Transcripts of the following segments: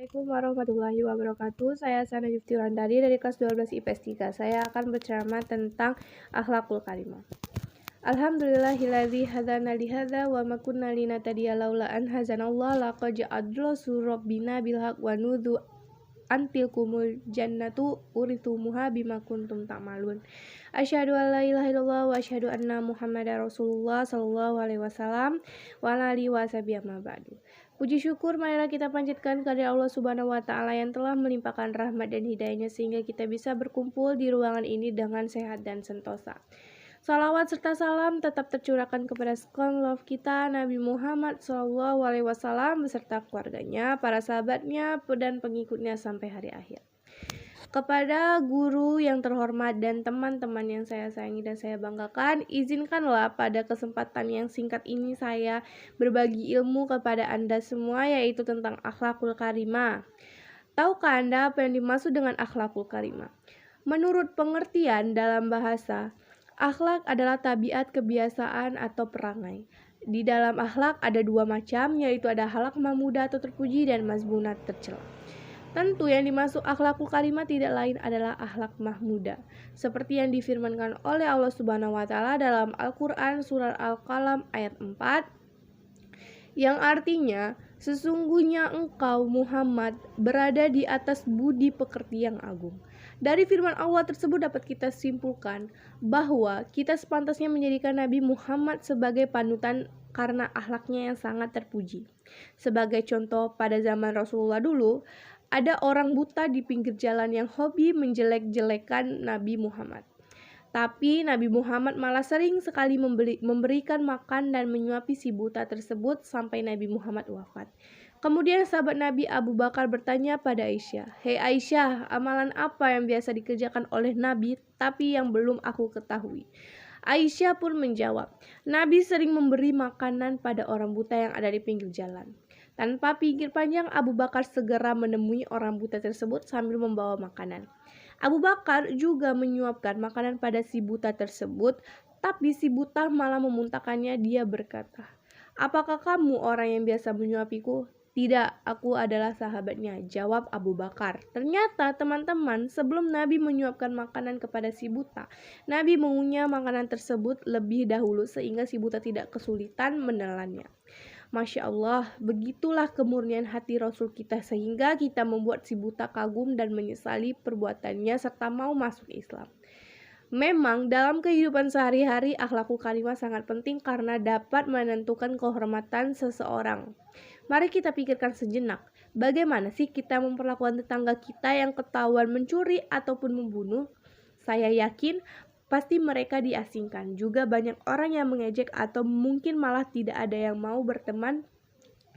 Assalamualaikum warahmatullahi wabarakatuh. Saya Sana Yufti Randari dari kelas 12 IPS 3. Saya akan berceramah tentang akhlakul karimah. Alhamdulillahilladzi hadana li hadza wa ma kunna linahtadiya laula an hazanallahu laqad ja'adlu rabbina bil haqq wa nudzu antilkumul jannatu uritumuha bima kuntum ta'malun. Asyhadu an la ilaha illallah wa asyhadu anna Muhammadar Rasulullah sallallahu alaihi wasallam wa ala alihi washabihi amma ba'du. Puji syukur marilah kita panjatkan kepada Allah Subhanahu wa taala yang telah melimpahkan rahmat dan hidayahnya sehingga kita bisa berkumpul di ruangan ini dengan sehat dan sentosa. Salawat serta salam tetap tercurahkan kepada sekalian love kita Nabi Muhammad SAW beserta keluarganya, para sahabatnya, dan pengikutnya sampai hari akhir. Kepada guru yang terhormat dan teman-teman yang saya sayangi dan saya banggakan, izinkanlah pada kesempatan yang singkat ini saya berbagi ilmu kepada Anda semua, yaitu tentang akhlakul karimah. Tahukah Anda apa yang dimaksud dengan akhlakul karimah? Menurut pengertian dalam bahasa, akhlak adalah tabiat, kebiasaan, atau perangai. Di dalam akhlak ada dua macam, yaitu ada akhlak mahmudah atau terpuji dan mazmunat tercela. Tentu yang dimaksud akhlakul karimah tidak lain adalah akhlak mahmudah, seperti yang difirmankan oleh Allah Subhanahu wa taala dalam Al-Qur'an surat Al-Qalam ayat 4, yang artinya sesungguhnya engkau Muhammad berada di atas budi pekerti yang agung. Dari firman Allah tersebut dapat kita simpulkan bahwa kita sepantasnya menjadikan Nabi Muhammad sebagai panutan karena akhlaknya yang sangat terpuji. Sebagai contoh, pada zaman Rasulullah dulu, ada orang buta di pinggir jalan yang hobi menjelek-jelekan Nabi Muhammad. Tapi Nabi Muhammad malah sering sekali memberikan makan dan menyuapi si buta tersebut sampai Nabi Muhammad wafat. Kemudian sahabat Nabi Abu Bakar bertanya pada Aisyah, "Hei Aisyah, amalan apa yang biasa dikerjakan oleh Nabi tapi yang belum aku ketahui?" Aisyah pun menjawab, "Nabi sering memberi makanan pada orang buta yang ada di pinggir jalan." Tanpa pikir panjang, Abu Bakar segera menemui orang buta tersebut sambil membawa makanan. Abu Bakar juga menyuapkan makanan pada si buta tersebut, tapi si buta malah memuntahkannya. Dia berkata, "Apakah kamu orang yang biasa menyuapiku?" "Tidak, aku adalah sahabatnya," jawab Abu Bakar. Ternyata teman-teman, sebelum Nabi menyuapkan makanan kepada si buta, Nabi mengunyah makanan tersebut lebih dahulu sehingga si buta tidak kesulitan menelannya. Masya Allah, begitulah kemurnian hati Rasul kita sehingga kita membuat si buta kagum dan menyesali perbuatannya serta mau masuk Islam. Memang dalam kehidupan sehari-hari akhlakul karimah sangat penting karena dapat menentukan kehormatan seseorang. Mari kita pikirkan sejenak, bagaimana sih kita memperlakukan tetangga kita yang ketahuan mencuri ataupun membunuh? Saya yakin pasti mereka diasingkan. Juga banyak orang yang mengejek atau mungkin malah tidak ada yang mau berteman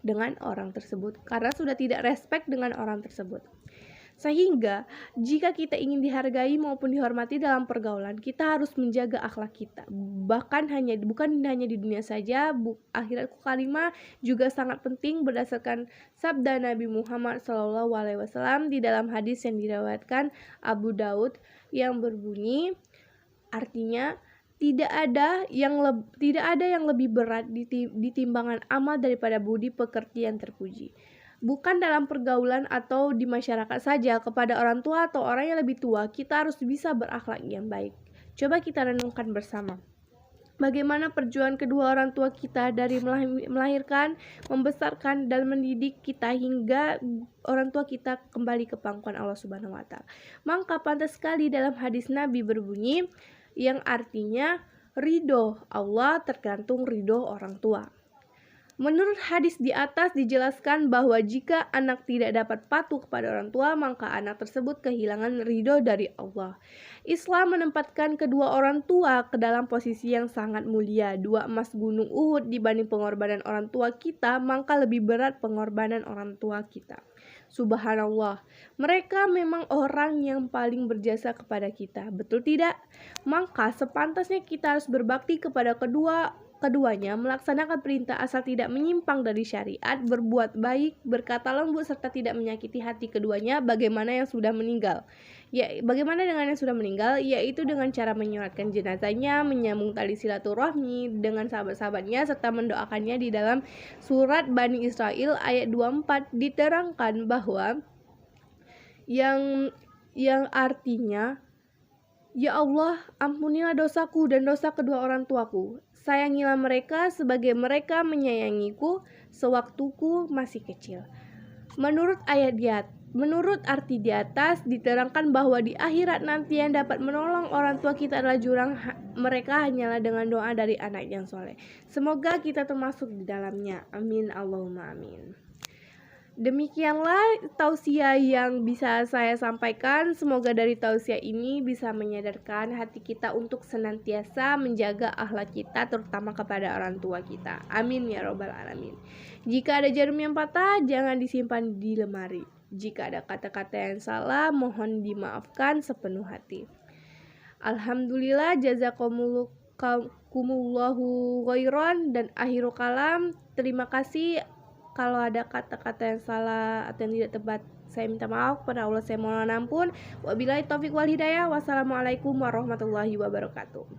dengan orang tersebut karena sudah tidak respect dengan orang tersebut. Sehingga jika kita ingin dihargai maupun dihormati dalam pergaulan, kita harus menjaga akhlak kita. Bukan hanya di dunia saja, akhlakul karimah juga sangat penting berdasarkan sabda Nabi Muhammad SAW di dalam hadis yang diriwayatkan Abu Daud yang berbunyi, artinya tidak ada yang lebih berat di timbangan amal daripada budi pekerti yang terpuji. Bukan dalam pergaulan atau di masyarakat saja, kepada orang tua atau orang yang lebih tua, kita harus bisa berakhlak yang baik. Coba kita renungkan bersama. Bagaimana perjuangan kedua orang tua kita dari melahirkan, membesarkan, dan mendidik kita hingga orang tua kita kembali ke pangkuan Allah Subhanahu wa taala. Maka pantas sekali dalam hadis Nabi berbunyi, yang artinya ridho Allah tergantung ridho orang tua. Menurut hadis di atas dijelaskan bahwa jika anak tidak dapat patuh kepada orang tua, maka anak tersebut kehilangan ridho dari Allah. Islam menempatkan kedua orang tua ke dalam posisi yang sangat mulia. 2 emas gunung Uhud dibanding pengorbanan orang tua kita, maka lebih berat pengorbanan orang tua kita. Subhanallah, mereka memang orang yang paling berjasa kepada kita, betul tidak? Maka sepantasnya kita harus berbakti kepada kedua keduanya melaksanakan perintah asal tidak menyimpang dari syariat, berbuat baik, berkata lembut serta tidak menyakiti hati keduanya. Bagaimana dengan yang sudah meninggal? Yaitu dengan cara menyuratkan jenazahnya, menyambung tali silaturahmi dengan sahabat-sahabatnya serta mendoakannya. Di dalam surat Bani Israil ayat 24 diterangkan bahwa yang artinya, ya Allah, ampunilah dosaku dan dosa kedua orang tuaku. Sayangilah mereka sebagai mereka menyayangiku sewaktuku masih kecil. Menurut arti di atas diterangkan bahwa di akhirat nanti yang dapat menolong orang tua kita adalah jurang mereka hanyalah dengan doa dari anak yang soleh. Semoga kita termasuk di dalamnya. Amin Allahumma amin. Demikianlah tausiah yang bisa saya sampaikan. Semoga dari tausiah ini bisa menyadarkan hati kita untuk senantiasa menjaga akhlak kita, terutama kepada orang tua kita. Amin ya robbal alamin. Jika ada jarum yang patah, jangan disimpan di lemari. Jika ada kata-kata yang salah, mohon dimaafkan sepenuh hati. Alhamdulillah, jazakumullahu khairan. Dan akhiru kalam, terima kasih. Kalau ada kata-kata yang salah atau yang tidak tepat, saya minta maaf kepada Allah, saya mohon ampun. Wabillahi taufiq wal hidayah. Wassalamualaikum warahmatullahi wabarakatuh.